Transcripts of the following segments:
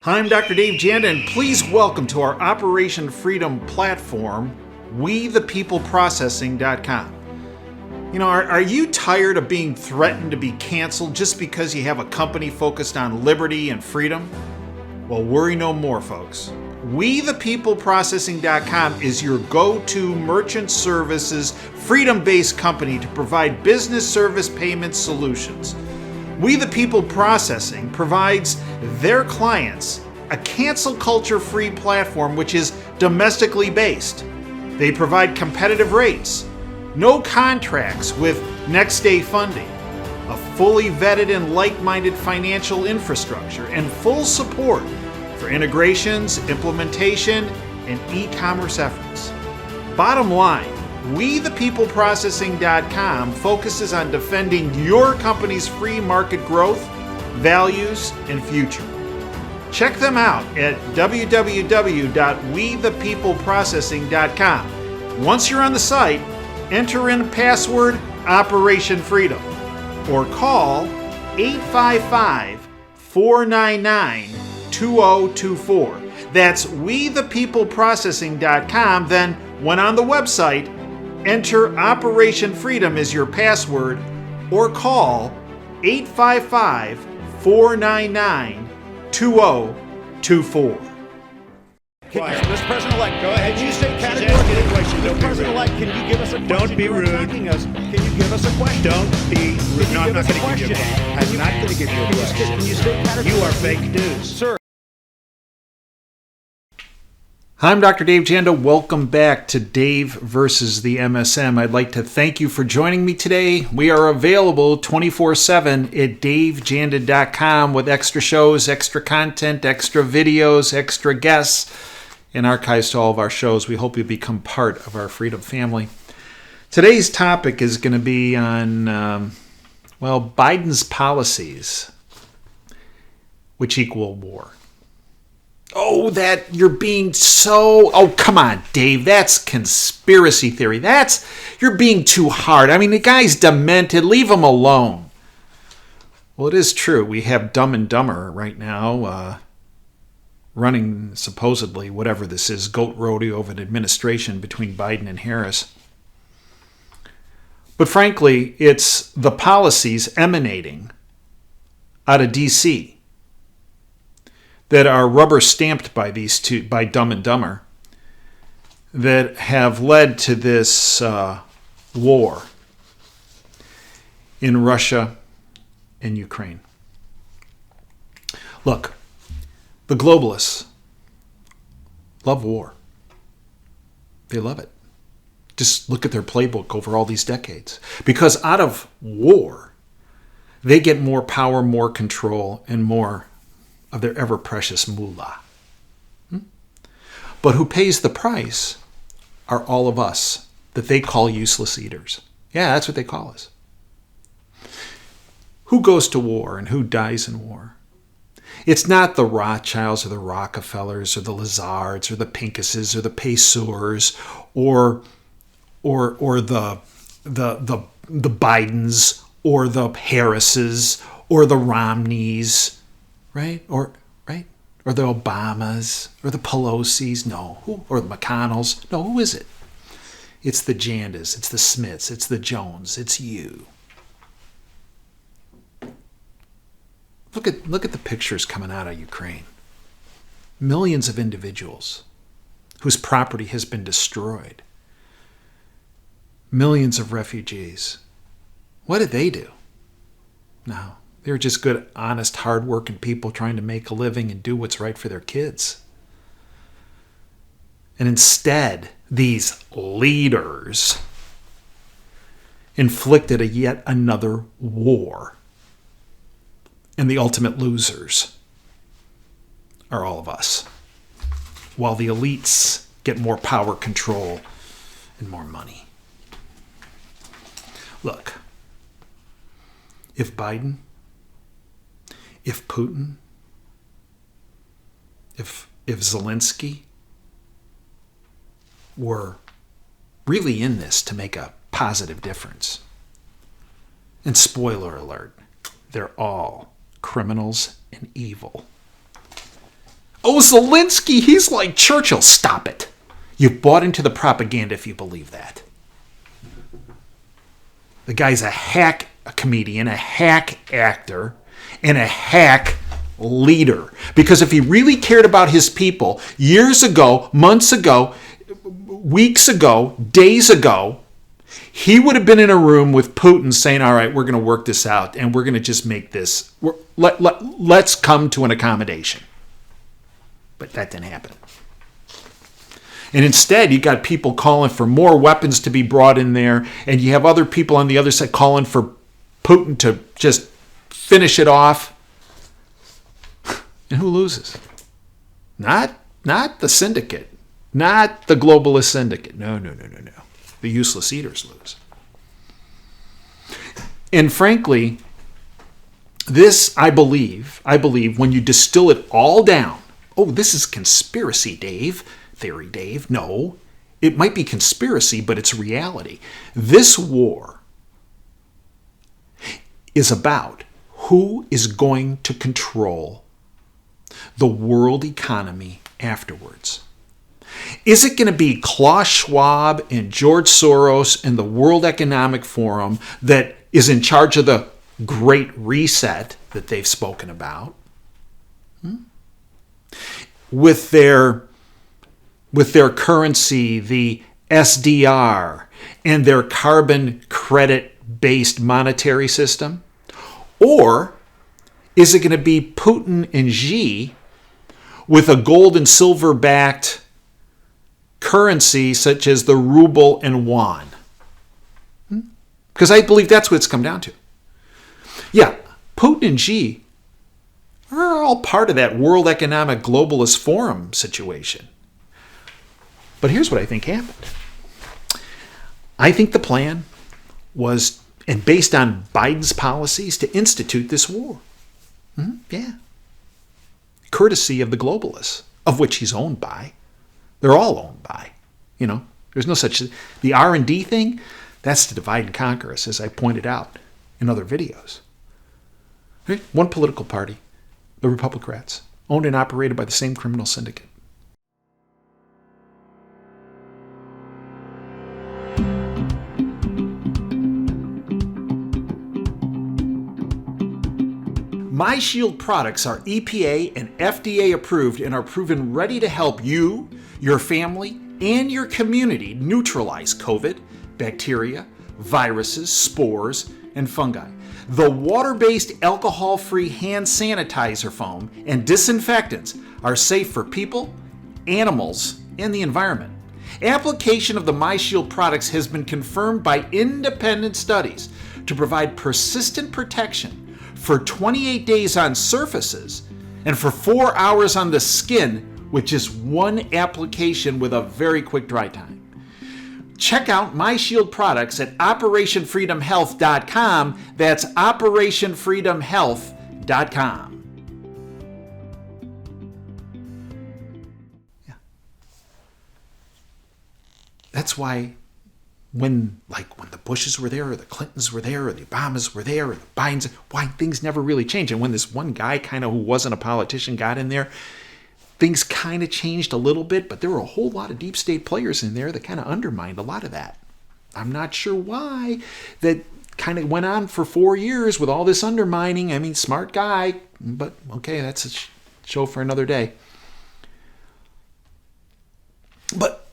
Hi, I'm Dr. Dave Janda, and please welcome to our Operation Freedom platform, WeThePeopleProcessing.com. You know, are you tired of being threatened to be canceled just because you have a company focused on liberty and freedom? Well, worry no more, folks. WeThePeopleProcessing.com is your go-to merchant services, freedom-based company to provide business service payment solutions. We the People Processing provides their clients a cancel culture-free platform which is domestically based. They provide competitive rates, no contracts with next-day funding, a fully vetted and like-minded financial infrastructure, and full support for integrations, implementation, and e-commerce efforts. Bottom line, WeThePeopleProcessing.com focuses on defending your company's free market growth, values, and future. Check them out at www.WeThePeopleProcessing.com. Once you're on the site, enter in password Operation Freedom or call 855-499-2024. That's WeThePeopleProcessing.com. Then, when on the website, enter Operation Freedom as your password or call 855-499-2024. Mr. President-elect, go ahead. Can you state She's categorically? asking a question. Mr. President-elect, can you give us a question? Don't be You are rude. attacking us. Can you give us a question? Don't be rude. No, I'm not going to give you a question. question. I'm not going to give you a question. Can you state categorically? You are fake news. Sir. Hi, I'm Dr. Dave Janda. Welcome back to Dave versus the MSM. I'd like to thank you for joining me today. We are available 24/7 at davejanda.com with extra shows, extra content, extra videos, extra guests, and archives to all of our shows. We hope you become part of our Freedom family. Today's topic is going to be on, Biden's policies, which equal war. Oh, that you're being so... Oh, come on, Dave. That's conspiracy theory. You're being too hard. I mean, the guy's demented. Leave him alone. Well, it is true. We have Dumb and Dumber right now running, supposedly, whatever this is, goat rodeo of an administration between Biden and Harris. But frankly, it's the policies emanating out of D.C. that are rubber stamped by these two, by Dumb and Dumber, that have led to this war in Russia and Ukraine. Look, the globalists love war. They love it. Just look at their playbook over all these decades. Because out of war, they get more power, more control, and more of their ever-precious moolah. But who pays the price are all of us that they call useless eaters. Yeah, that's what they call us. Who goes to war and who dies in war? It's not the Rothschilds or the Rockefellers or the Lazards or the Pinkuses or the Peseurs or the Bidens or the Harrises or the Romneys. Right? Or the Obamas, or the Pelosi's, no. Or the McConnells. No, who is it? It's the Jandas, it's the Smiths, it's the Jones, it's you. Look at the pictures coming out of Ukraine. Millions of individuals whose property has been destroyed. Millions of refugees. What did they do? No. They're just good, honest, hard-working people trying to make a living and do what's right for their kids. And instead, these leaders inflicted yet another war. And the ultimate losers are all of us. While the elites get more power, control, and more money. Look, if Biden... if Putin, if Zelensky were really in this to make a positive difference, and spoiler alert, they're all criminals and evil. Oh, Zelensky, he's like Churchill. Stop it. You've bought into the propaganda if you believe that. The guy's a hack comedian, a hack actor, and a hack leader. Because if he really cared about his people, years ago, months ago, weeks ago, days ago, he would have been in a room with Putin saying, all right, we're going to work this out and we're going to just make this, let's come to an accommodation. But that didn't happen. And instead, you got people calling for more weapons to be brought in there, and you have other people on the other side calling for Putin to just finish it off. And who loses? Not the syndicate, not the globalist syndicate. No. The useless eaters lose. And frankly, this, I believe, when you distill it all down, oh, this is conspiracy, theory, Dave. No, it might be conspiracy, but it's reality. This war is about who is going to control the world economy afterwards. Is it going to be Klaus Schwab and George Soros and the World Economic Forum that is in charge of the Great Reset that they've spoken about? With their currency, the SDR, and their carbon credit-based monetary system? Or is it going to be Putin and Xi with a gold and silver-backed currency such as the ruble and yuan? Because I believe that's what it's come down to. Yeah, Putin and Xi are all part of that World Economic Globalist Forum situation. But here's what I think happened. I think the plan was, and based on Biden's policies, to institute this war. Yeah. Courtesy of the globalists, of which he's owned by. They're all owned by. There's no such... The R&D thing, that's to divide and conquer us, as I pointed out in other videos. Right? One political party, the Republicans, owned and operated by the same criminal syndicate. MyShield products are EPA and FDA approved and are proven ready to help you, your family, and your community neutralize COVID, bacteria, viruses, spores, and fungi. The water-based alcohol-free hand sanitizer foam and disinfectants are safe for people, animals, and the environment. Application of the MyShield products has been confirmed by independent studies to provide persistent protection for 28 days on surfaces and for 4 hours on the skin with just one application with a very quick dry time. Check out MyShield products at OperationFreedomHealth.com. That's OperationFreedomHealth.com. Yeah. That's why when the Bushes were there, or the Clintons were there, or the Obamas were there, or the Bidens, why things never really changed. And when this one guy who wasn't a politician got in there, things kind of changed a little bit, but there were a whole lot of deep state players in there that kind of undermined a lot of that. I'm not sure why that kind of went on for 4 years with all this undermining. I mean, smart guy, but okay, that's a show for another day. But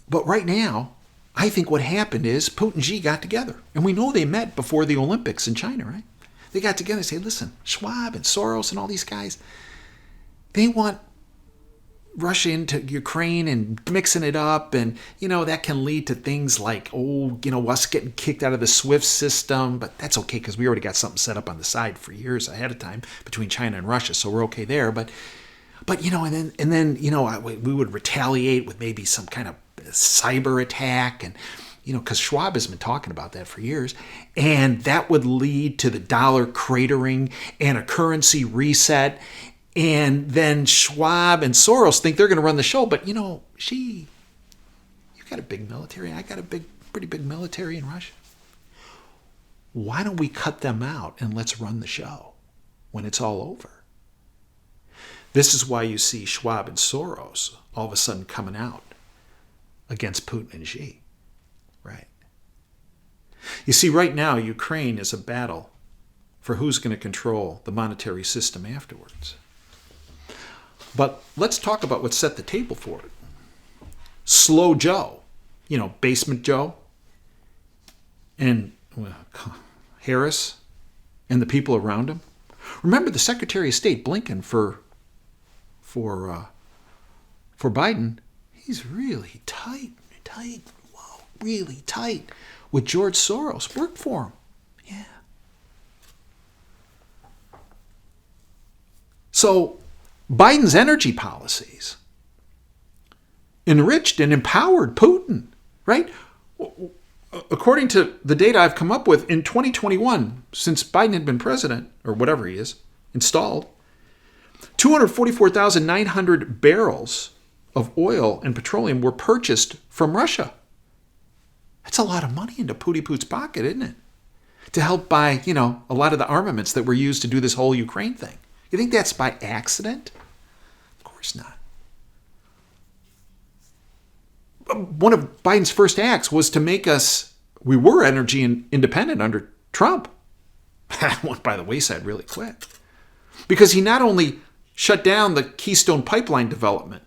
right now, I think what happened is Putin and Xi got together. And we know they met before the Olympics in China, right? They got together and said, listen, Schwab and Soros and all these guys, they want Russia into Ukraine and mixing it up. And, that can lead to things like, us getting kicked out of the SWIFT system. But that's okay because we already got something set up on the side for years ahead of time between China and Russia. So we're okay there. But and then we would retaliate with maybe some kind of cyber attack, and because Schwab has been talking about that for years, and that would lead to the dollar cratering and a currency reset. And then Schwab and Soros think they're going to run the show, but you got a big military, I got a pretty big military in Russia. Why don't we cut them out and let's run the show when it's all over? This is why you see Schwab and Soros all of a sudden coming out against Putin and Xi, right? You see, right now, Ukraine is a battle for who's going to control the monetary system afterwards. But let's talk about what set the table for it. Slow Joe, Basement Joe, and Harris, and the people around him. Remember the Secretary of State Blinken for Biden. He's really tight, really tight with George Soros. Worked for him, yeah. So Biden's energy policies enriched and empowered Putin, right? According to the data I've come up with, in 2021, since Biden had been president, or whatever he is, installed, 244,900 barrels of oil and petroleum were purchased from Russia. That's a lot of money into Pooty-Poot's pocket, isn't it? To help buy, a lot of the armaments that were used to do this whole Ukraine thing. You think that's by accident? Of course not. One of Biden's first acts was to make we were energy independent under Trump. That went by the wayside really quick. Because he not only shut down the Keystone Pipeline development,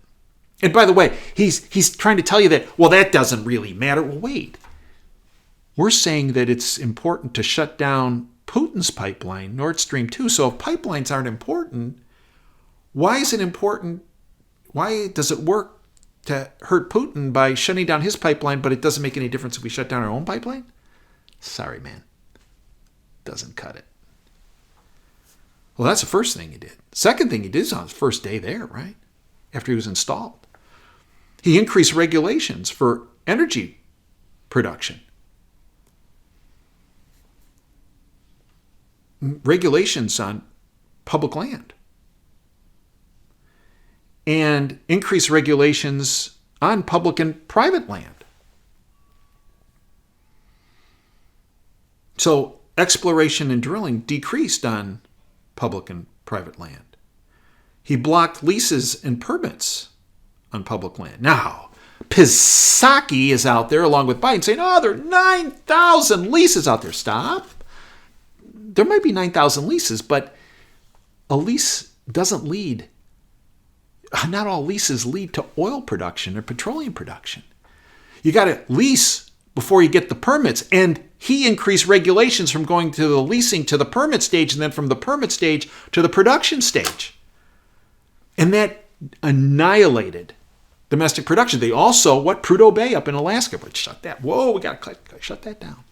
and by the way, he's trying to tell you that, well, that doesn't really matter. Well, wait. We're saying that it's important to shut down Putin's pipeline, Nord Stream 2. So if pipelines aren't important, why is it important? Why does it work to hurt Putin by shutting down his pipeline, but it doesn't make any difference if we shut down our own pipeline? Sorry, man. Doesn't cut it. Well, that's the first thing he did. Second thing he did is on his first day there, right? After he was installed. He increased regulations for energy production. Regulations on public land. And increased regulations on public and private land. So exploration and drilling decreased on public and private land. He blocked leases and permits on public land. Now, Psaki is out there along with Biden saying, there are 9,000 leases out there. Stop. There might be 9,000 leases, but a lease doesn't lead. Not all leases lead to oil production or petroleum production. You got to lease before you get the permits. And he increased regulations from going to the leasing to the permit stage and then from the permit stage to the production stage. And that annihilated domestic production. They also, Prudhoe Bay up in Alaska, but shut that. Whoa, we got to shut that down.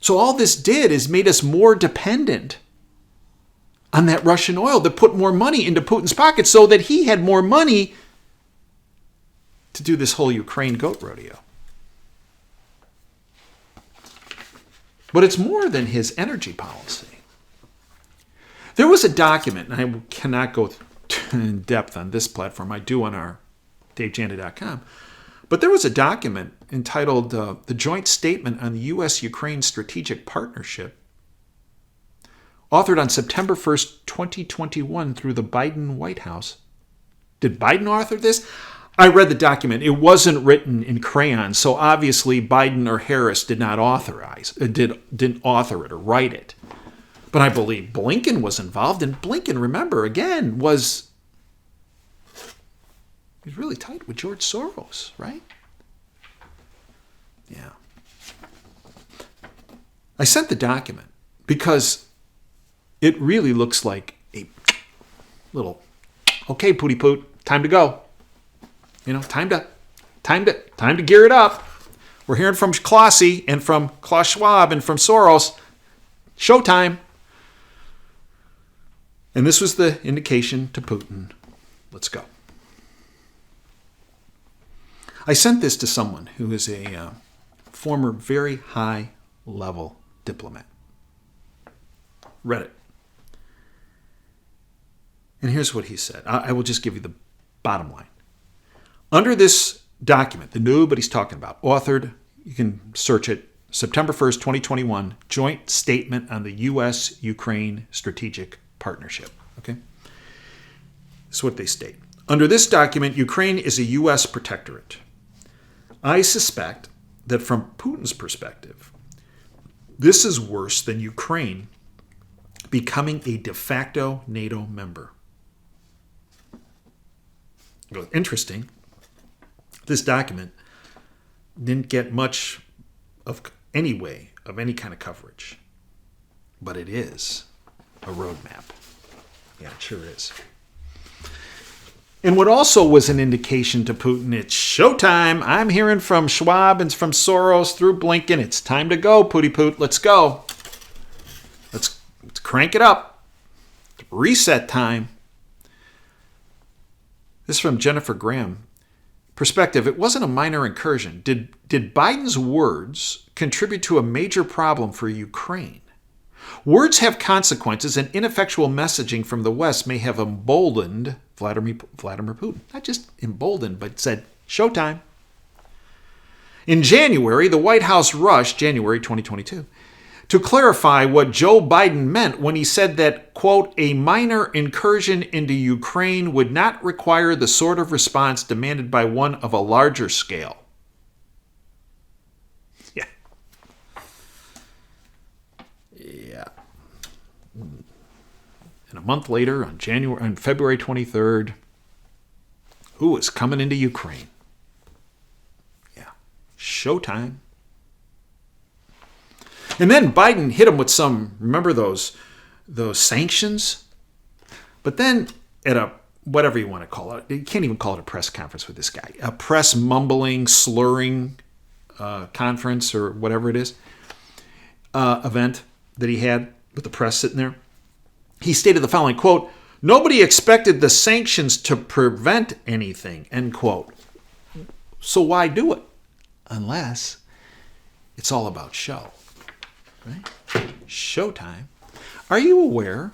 So all this did is made us more dependent on that Russian oil that put more money into Putin's pocket so that he had more money to do this whole Ukraine goat rodeo. But it's more than his energy policy. There was a document, and I cannot go in depth on this platform. I do on our DaveJanda.com. But there was a document entitled The Joint Statement on the U.S.-Ukraine Strategic Partnership, authored on September 1st, 2021 through the Biden White House. Did Biden author this? I read the document. It wasn't written in crayon, so obviously Biden or Harris didn't author it or write it. But I believe Blinken was involved, and Blinken, remember, again, he's really tight with George Soros, right? Yeah. I sent the document because it really looks like a little, okay, Pooty Poot, time to go. Time to gear it up. We're hearing from Klossy and from Klaus Schwab and from Soros. Showtime. And this was the indication to Putin. Let's go. I sent this to someone who is a former very high-level diplomat. Read it. And here's what he said. I will just give you the bottom line. Under this document that nobody's talking about, authored, you can search it, September 1st, 2021, Joint Statement on the U.S.-Ukraine Strategic partnership. Okay? That's what they state. Under this document, Ukraine is a U.S. protectorate. I suspect that from Putin's perspective, this is worse than Ukraine becoming a de facto NATO member. Interesting. This document didn't get much of any way of any kind of coverage, but it is a roadmap. Yeah, it sure is. And what also was an indication to Putin, it's showtime. I'm hearing from Schwab and from Soros through Blinken. It's time to go, Pooty Poot. Let's go. Let's crank it up. Reset time. This is from Jennifer Graham. Perspective, it wasn't a minor incursion. Did Biden's words contribute to a major problem for Ukraine? Words have consequences, and ineffectual messaging from the West may have emboldened Vladimir Putin. Not just emboldened, but said, showtime. In January, the White House rushed, January 2022, to clarify what Joe Biden meant when he said that, quote, a minor incursion into Ukraine would not require the sort of response demanded by one of a larger scale. Yeah. And a month later, on February 23rd, who is coming into Ukraine? Yeah. Showtime. And then Biden hit him with some, remember those sanctions? But then at a, whatever you want to call it, you can't even call it a press conference with this guy, a press mumbling, slurring conference or whatever it is, event that he had with the press sitting there. He stated the following, quote, nobody expected the sanctions to prevent anything, end quote. So why do it? Unless it's all about show. Right? Showtime. Are you aware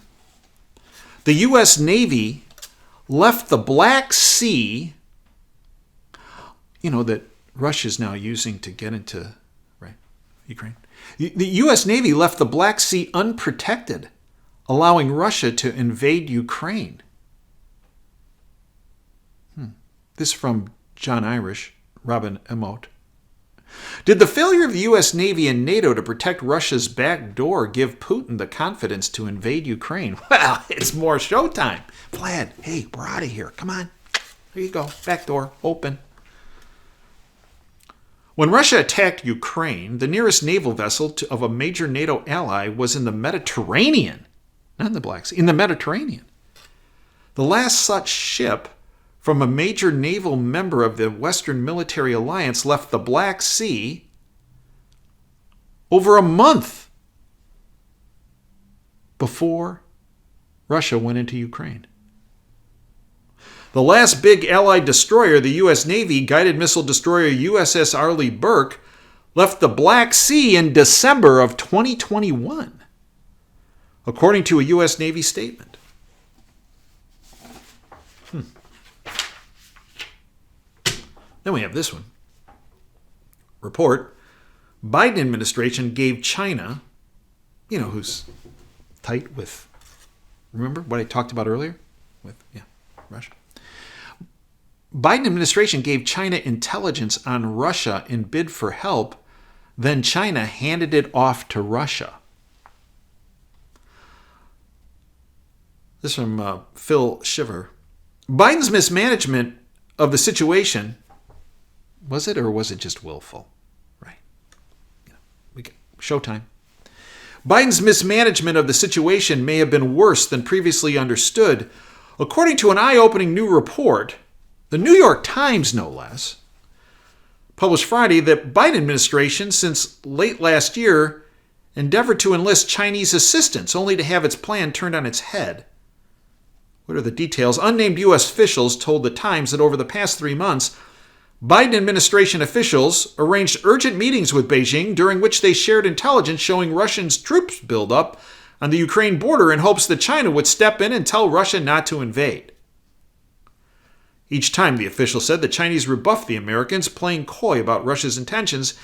the U.S. Navy left the Black Sea, that Russia's now using to get into Ukraine? The U.S. Navy left the Black Sea unprotected, allowing Russia to invade Ukraine. This from John Irish, Robin Emote. Did the failure of the U.S. Navy and NATO to protect Russia's back door give Putin the confidence to invade Ukraine? Well, it's more showtime. Vlad, hey, we're out of here. Come on. There you go. Back door open. When Russia attacked Ukraine, the nearest naval vessel of a major NATO ally was in the Mediterranean. Not in the Black Sea, in the Mediterranean. The last such ship from a major naval member of the Western Military Alliance left the Black Sea over a month before Russia went into Ukraine. The last big Allied destroyer, the U.S. Navy guided missile destroyer USS Arleigh Burke, left the Black Sea in December of 2021, according to a U.S. Navy statement. Then we have this one. Report, Biden administration gave China, who's tight with, remember what I talked about earlier? Russia. Biden administration gave China intelligence on Russia in bid for help, then China handed it off to Russia. This is from Phil Shiver. Biden's mismanagement of the situation, was it or was it just willful? Right. Showtime. Biden's mismanagement of the situation may have been worse than previously understood, according to an eye-opening new report, the New York Times no less, published Friday, that Biden administration, since late last year, endeavored to enlist Chinese assistance, only to have its plan turned on its head. What are the details? Unnamed U.S. officials told the Times that over the past 3 months, Biden administration officials arranged urgent meetings with Beijing during which they shared intelligence showing Russians' troops build up on the Ukraine border in hopes that China would step in and tell Russia not to invade. Each time, the official said, the Chinese rebuffed the Americans, playing coy about Russia's intentions,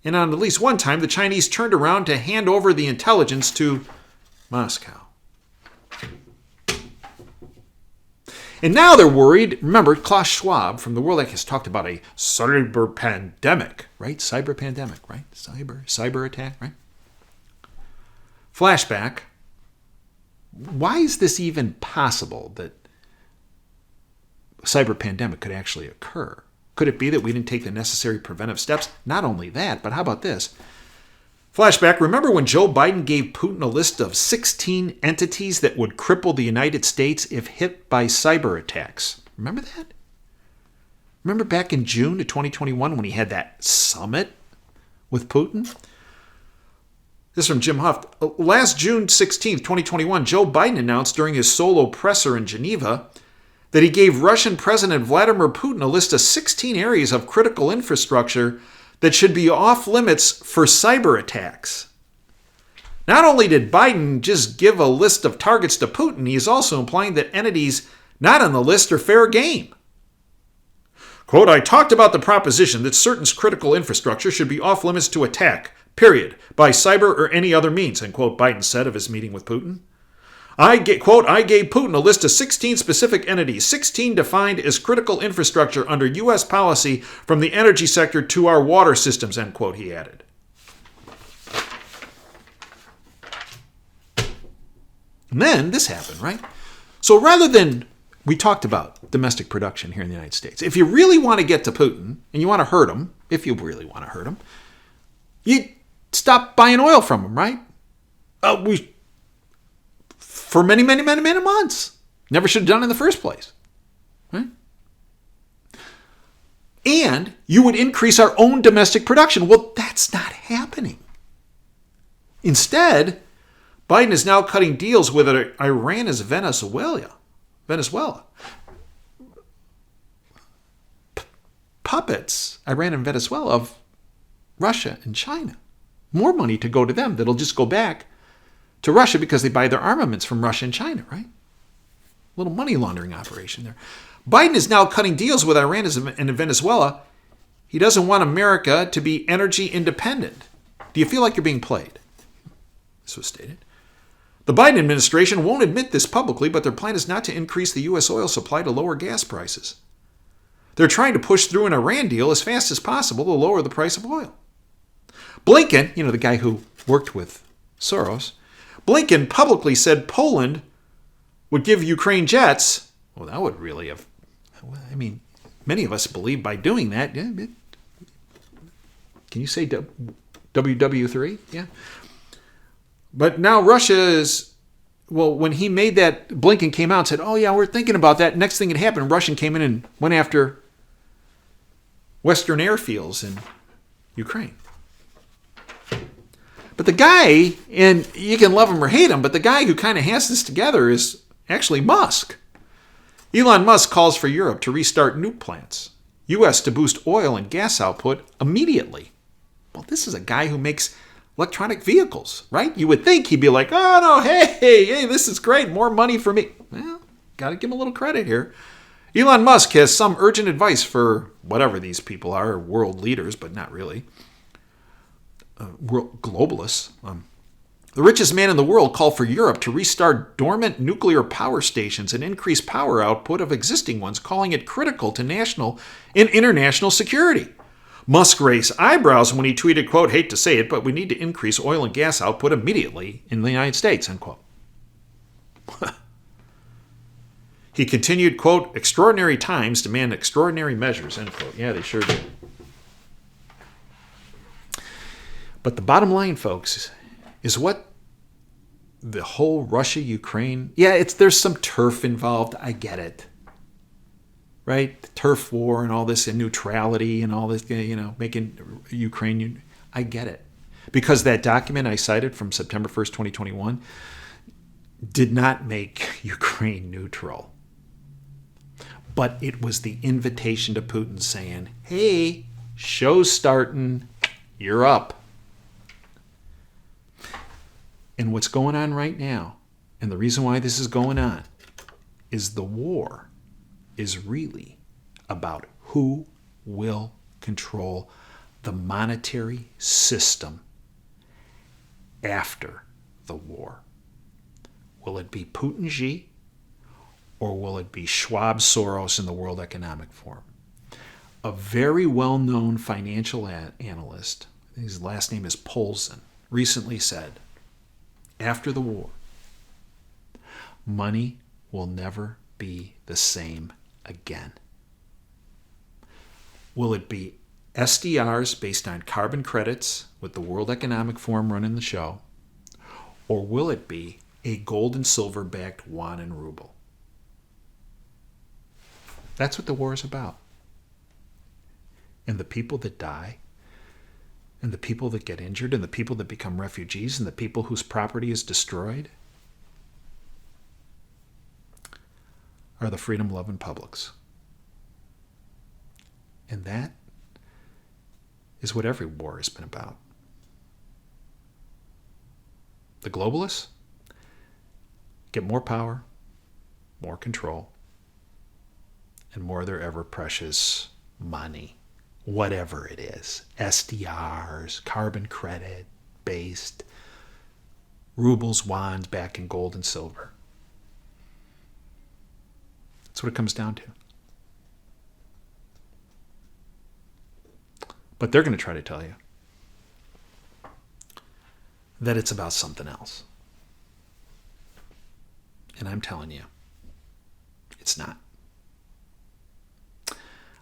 and on at least one time, the Chinese turned around to hand over the intelligence to Moscow. And now they're worried. Remember, Klaus Schwab from the World Economic has talked about a cyber pandemic, right? Cyber pandemic, right? Cyber attack, right? Flashback. Why is this even possible that a cyber pandemic could actually occur? Could it be that we didn't take the necessary preventive steps? Not only that, but how about this? Flashback, remember when Joe Biden gave Putin a list of 16 entities that would cripple the United States if hit by cyber attacks? Remember that? Remember back in June of 2021 when he had that summit with Putin? This is from Jim Huff. Last June 16th, 2021, Joe Biden announced during his solo presser in Geneva that he gave Russian President Vladimir Putin a list of 16 areas of critical infrastructure that should be off limits for cyber attacks. Not only did Biden just give a list of targets to Putin, he is also implying that entities not on the list are fair game. Quote, I talked about the proposition that certain critical infrastructure should be off limits to attack, period, by cyber or any other means, end quote, Biden said of his meeting with Putin. I gave Putin a list of 16 specific entities, 16 defined as critical infrastructure under U.S. policy from the energy sector to our water systems, end quote, he added. And then this happened, right? So rather than, we talked about domestic production here in the United States. If you really want to get to Putin and you want to hurt him, if you really want to hurt him, you stop buying oil from him, right? For many, many, many, many months. Never should have done it in the first place. Right? And you would increase our own domestic production. Well, that's not happening. Instead, Biden is now cutting deals with Iran as Venezuela. Puppets, Iran and Venezuela, of Russia and China. More money to go to them that'll just go back to Russia because they buy their armaments from Russia and China, right? Little money laundering operation there. Biden is now cutting deals with Iran and Venezuela. He doesn't want America to be energy independent. Do you feel like you're being played? This was stated. The Biden administration won't admit this publicly, but their plan is not to increase the U.S. oil supply to lower gas prices. They're trying to push through an Iran deal as fast as possible to lower the price of oil. Blinken, the guy who worked with Soros, Blinken publicly said Poland would give Ukraine jets. Well, that would really have, many of us believe by doing that. Can you say WW3? Yeah. But now Russia is, when he made that, Blinken came out and said, oh yeah, we're thinking about that. Next thing that happened, Russian came in and went after Western airfields in Ukraine. But the guy, and you can love him or hate him, but the guy who kind of has this together is actually Musk. Elon Musk calls for Europe to restart nuke plants, U.S. to boost oil and gas output immediately. Well, this is a guy who makes electronic vehicles, right? You would think he'd be like, oh no, hey, this is great, more money for me. Well, got to give him a little credit here. Elon Musk has some urgent advice for whatever these people are, world leaders, but not really. World globalists. The richest man in the world called for Europe to restart dormant nuclear power stations and increase power output of existing ones, calling it critical to national and international security. Musk raised eyebrows when he tweeted, quote, hate to say it, but we need to increase oil and gas output immediately in the United States, end quote. He continued, quote, extraordinary times demand extraordinary measures, end quote. Yeah, they sure do. But the bottom line, folks, is what the whole Russia-Ukraine, there's some turf involved. I get it. Right? The turf war and all this and neutrality and all this, making Ukraine, I get it. Because that document I cited from September 1st, 2021 did not make Ukraine neutral. But it was the invitation to Putin saying, hey, show's starting, you're up. And what's going on right now, and the reason why this is going on, is the war is really about who will control the monetary system after the war. Will it be Putin Xi, Or will it be Schwab, Soros, and the World Economic Forum? A very well-known financial analyst, his last name is Polson, recently said, after the war, money will never be the same again. Will it be SDRs based on carbon credits with the World Economic Forum running the show? Or will it be a gold and silver backed yuan and ruble? That's what the war is about. And the people that die, and the people that get injured, and the people that become refugees, and the people whose property is destroyed are the freedom-loving publics. And that is what every war has been about. The globalists get more power, more control, and more of their ever-precious money, whatever it is. SDRs, carbon credit based, rubles, yuans back in gold and silver. That's what it comes down to. But they're going to try to tell you that it's about something else. And I'm telling you, it's not.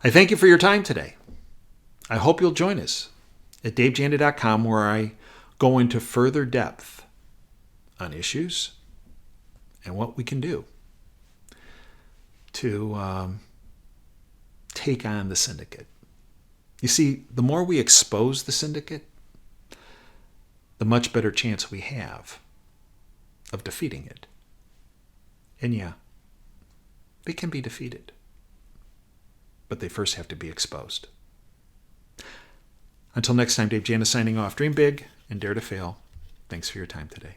I thank you for your time today. I hope you'll join us at davejanda.com, where I go into further depth on issues and what we can do to take on the syndicate. You see, the more we expose the syndicate, the much better chance we have of defeating it. And yeah, they can be defeated, but they first have to be exposed. Until next time, Dave Janda signing off. Dream big and dare to fail. Thanks for your time today.